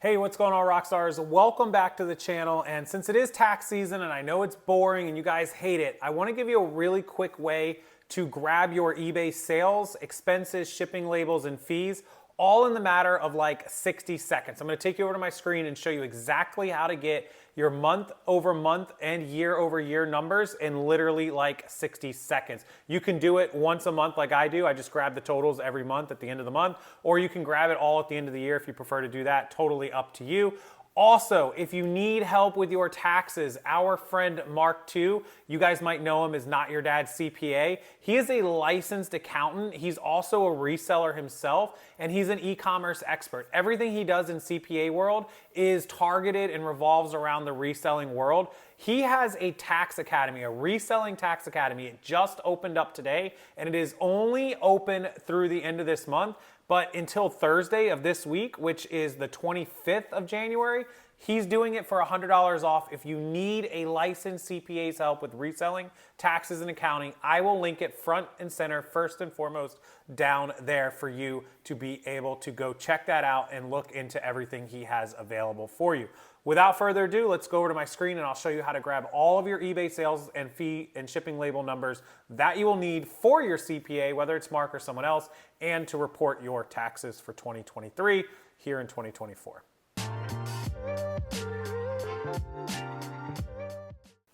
Hey, what's going on, Rockstars? Welcome back to the channel. And since it is tax season and I know it's boring and you guys hate it, I want to give you a really quick way to grab your eBay sales, expenses, shipping labels, and fees all in the matter of like 60 seconds. I'm going to take you over to my screen and show you exactly how to get your month over month and year over year numbers in literally like 60 seconds. You can do it once a month like I do. I just grab the totals every month at the end of the month, or you can grab it all at the end of the year if you prefer to do that. Totally up to you. Also, if you need help with your taxes, our friend Mark Tews, you guys might know him as Not Your Dad's CPA. He is a licensed accountant. He's also a reseller himself, and he's an e-commerce expert. Everything he does in CPA world is targeted and revolves around the reselling world. He has a tax academy, a reselling tax academy. It just opened up today, and it is only open through the end of this month. But until Thursday of this week, which is the 25th of January, he's doing it for $100 off. If you need a licensed CPA's help with reselling, taxes, and accounting, I will link it front and center, first and foremost, down there for you to be able to go check that out and look into everything he has available for you. Without further ado, let's go over to my screen and I'll show you how to grab all of your eBay sales and fee and shipping label numbers that you will need for your CPA, whether it's Mark or someone else, and to report your taxes for 2023 here in 2024.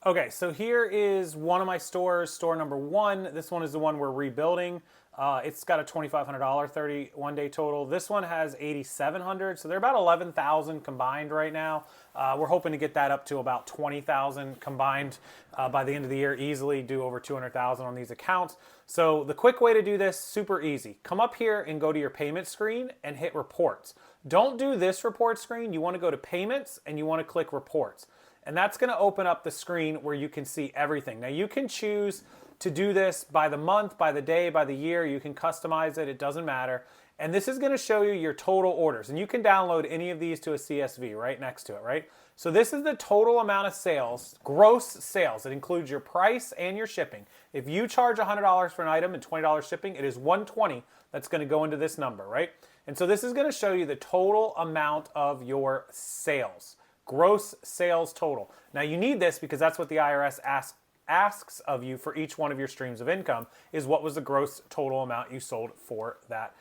Okay, so here is one of my stores, store number 1. This one is the one we're rebuilding. It's got a $2,500 31-day total. This one has $8,700, so they're about $11,000 combined right now. We're hoping to get that up to about $20,000 combined by the end of the year, easily do over $200,000 on these accounts. So the quick way to do this, super easy. Come up here and go to your payment screen and hit reports. Don't do this report screen. You want to go to payments and you want to click reports. And that's going to open up the screen where you can see everything. Now you can choose to do this by the month, by the day, by the year. You can customize it. It doesn't matter. And this is going to show you your total orders. And you can download any of these to a CSV right next to it, right? So this is the total amount of sales, gross sales. It includes your price and your shipping. If you charge $100 for an item and $20 shipping, it is $120 that's going to go into this number, right? And so this is going to show you the total amount of your sales. Gross sales total. Now you need this because that's what the IRS asks of you for each one of your streams of income, is what was the gross total amount you sold for that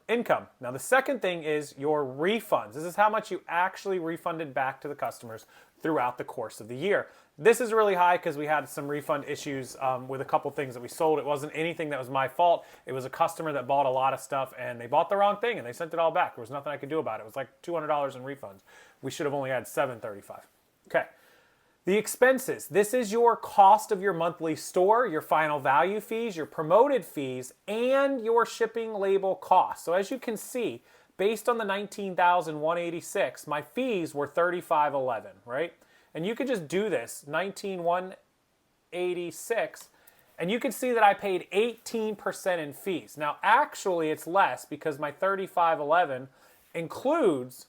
income. Now the second thing is your refunds. This is how much you actually refunded back to the customers throughout the course of the year. This is really high because we had some refund issues with a couple things that we sold. It wasn't anything that was my fault. It was a customer that bought a lot of stuff and they bought the wrong thing and they sent it all back. There was nothing I could do about it. It was like $200 in refunds. We should have only had $735. Okay. The expenses. This is your cost of your monthly store, your final value fees, your promoted fees, and your shipping label costs. So as you can see, based on the $19,186, my fees were $35.11, right? And you could just do this, $19,186, and you can see that I paid 18% in fees. Now, actually, it's less because my $35.11 includes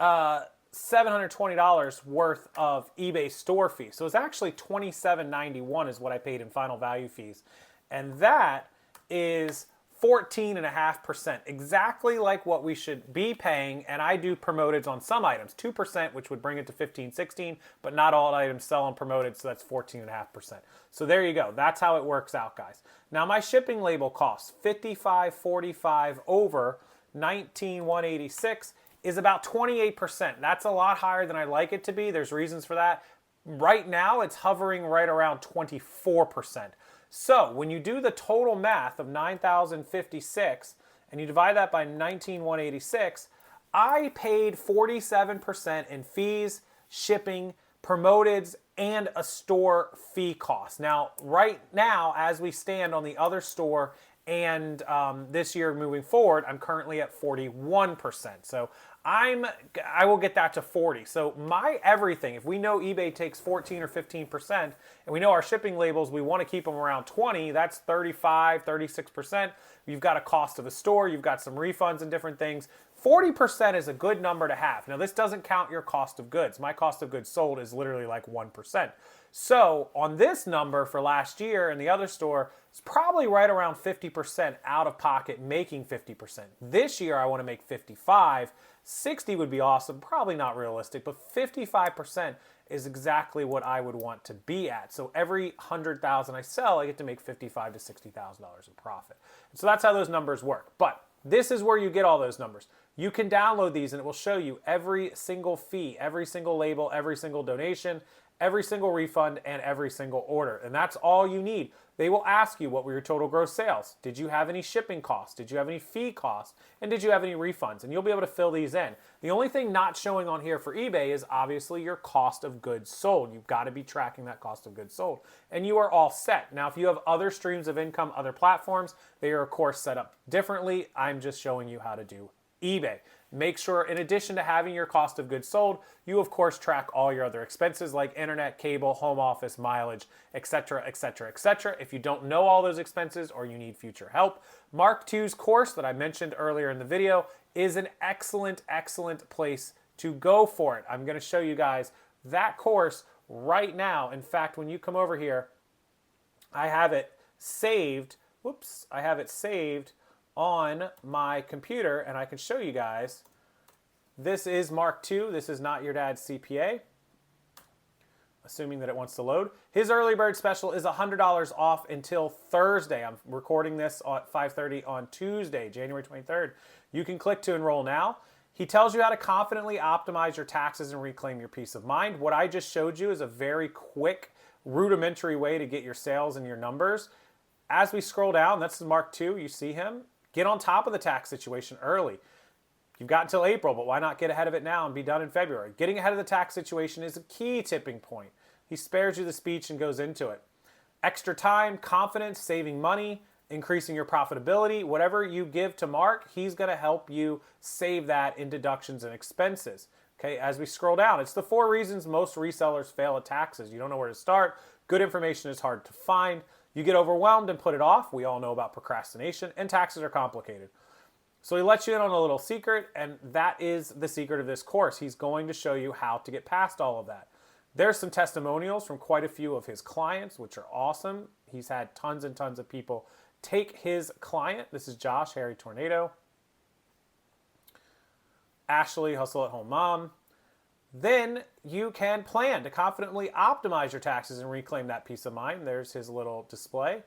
$720 worth of eBay store fees. So it's actually $27.91 is what I paid in final value fees. And that is 14.5%, exactly like what we should be paying. And I do promoted on some items, 2%, which would bring it to 15, 16, but not all items sell on promoted, so that's 14.5%. So there you go. That's how it works out, guys. Now my shipping label costs $55.45 over $19,186 is about 28%. That's a lot higher than I'd like it to be. There's reasons for that. Right now, it's hovering right around 24%. So when you do the total math of $9,056 and you divide that by $19,186, I paid 47% in fees, shipping, promoteds, and a store fee cost. Now, right now, as we stand on the other store and this year moving forward, I'm currently at 41%. So I will get that to 40. So my everything, if we know eBay takes 14 or 15%, and we know our shipping labels, we want to keep them around 20, that's 35, 36%. You've got a cost of a store, you've got some refunds and different things. 40% is a good number to have. Now, this doesn't count your cost of goods. My cost of goods sold is literally like 1%. So on this number for last year in the other store, it's probably right around 50% out of pocket, making 50%. This year, I want to make 55. 60 would be awesome, probably not realistic, but 55% is exactly what I would want to be at. So every 100,000 I sell, I get to make $55,000 to $60,000 in profit. And so that's how those numbers work. But this is where you get all those numbers. You can download these and it will show you every single fee, every single label, every single donation, every single refund, and every single order. And that's all you need. They will ask you, what were your total gross sales? Did you have any shipping costs? Did you have any fee costs? And did you have any refunds? And you'll be able to fill these in. The only thing not showing on here for eBay is obviously your cost of goods sold. You've got to be tracking that cost of goods sold. And you are all set. Now, if you have other streams of income, other platforms, they are of course set up differently. I'm just showing you how to do eBay. Make sure, in addition to having your cost of goods sold, you of course track all your other expenses like internet, cable, home office, mileage, etc., etc., etc. If you don't know all those expenses or you need future help, Mark Tews' course that I mentioned earlier in the video is an excellent, excellent place to go for it. I'm going to show you guys that course right now. In fact, when you come over here, I have it saved. Whoops, I have it saved on my computer and I can show you guys. This is Mark II. This is not your dad's CPA, assuming that it wants to load. His early bird special is $100 off until Thursday. I'm recording this at 5:30 on Tuesday, January 23rd. You can click to enroll now. He tells you how to confidently optimize your taxes and reclaim your peace of mind. What I just showed you is a very quick, rudimentary way to get your sales and your numbers. As we scroll down, that's Mark II. You see him. Get on top of the tax situation early. You've got until April, but why not get ahead of it now and be done in February? Getting ahead of the tax situation is a key tipping point. He spares you the speech and goes into it. Extra time, confidence, saving money, increasing your profitability, whatever you give to Mark, he's going to help you save that in deductions and expenses. Okay, as we scroll down, it's the 4 reasons most resellers fail at taxes. You don't know where to start. Good information is hard to find. You get overwhelmed and put it off. We all know about procrastination, and taxes are complicated. So he lets you in on a little secret, and that is the secret of this course. He's going to show you how to get past all of that. There's some testimonials from quite a few of his clients, which are awesome. He's had tons and tons of people take his client. This is Josh, Harry Tornado. Ashley, Hustle at Home Mom. Then you can plan to confidently optimize your taxes and reclaim that peace of mind. There's his little display.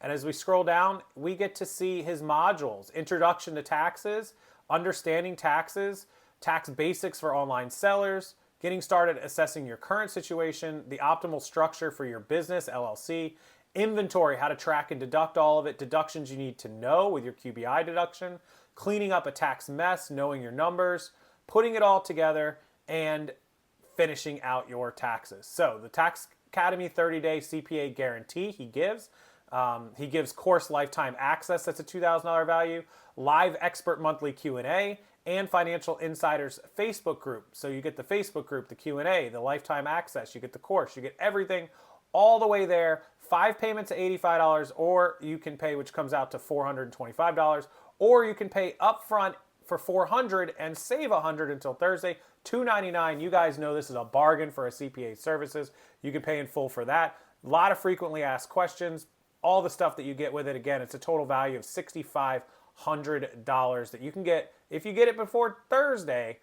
And as we scroll down, we get to see his modules: Introduction to Taxes, Understanding Taxes, Tax Basics for Online Sellers, Getting Started Assessing Your Current Situation, the Optimal Structure for Your Business, LLC, Inventory, how to track and deduct all of it, deductions you need to know with your QBI deduction, cleaning up a tax mess, knowing your numbers, putting it all together, and finishing out your taxes. So the Tax Academy 30-day CPA guarantee he gives course lifetime access, that's a $2,000 value, live expert monthly Q&A, and Financial Insiders Facebook group. So you get the Facebook group, the Q&A, the lifetime access, you get the course, you get everything all the way there. 5 payments at $85, or you can pay, which comes out to $425, or you can pay upfront for $400 and save $100 until Thursday, $299. You guys know this is a bargain for a CPA services. You can pay in full for that. A lot of frequently asked questions, all the stuff that you get with it. Again, it's a total value of $6,500 that you can get. If you get it before Thursday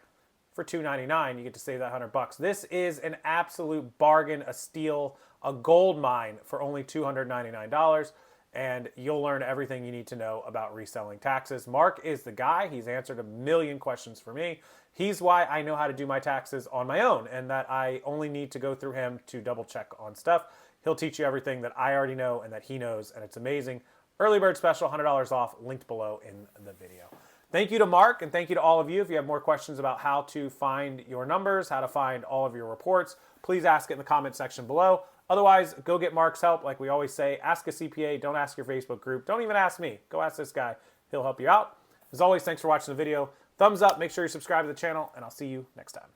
for $299, you get to save that $100. This is an absolute bargain, a steal, a gold mine for only $299. And you'll learn everything you need to know about reselling taxes. Mark is the guy. He's answered a million questions for me. He's why I know how to do my taxes on my own, and that I only need to go through him to double check on stuff. He'll teach you everything that I already know and that he knows, and it's amazing. Early bird special, $100 off, linked below in the video. Thank you to Mark, and thank you to all of you. If you have more questions about how to find your numbers, how to find all of your reports, please ask it in the comment section below. Otherwise, go get Mark's help. Like we always say, ask a CPA. Don't ask your Facebook group. Don't even ask me. Go ask this guy. He'll help you out. As always, thanks for watching the video. Thumbs up. Make sure you subscribe to the channel, and I'll see you next time.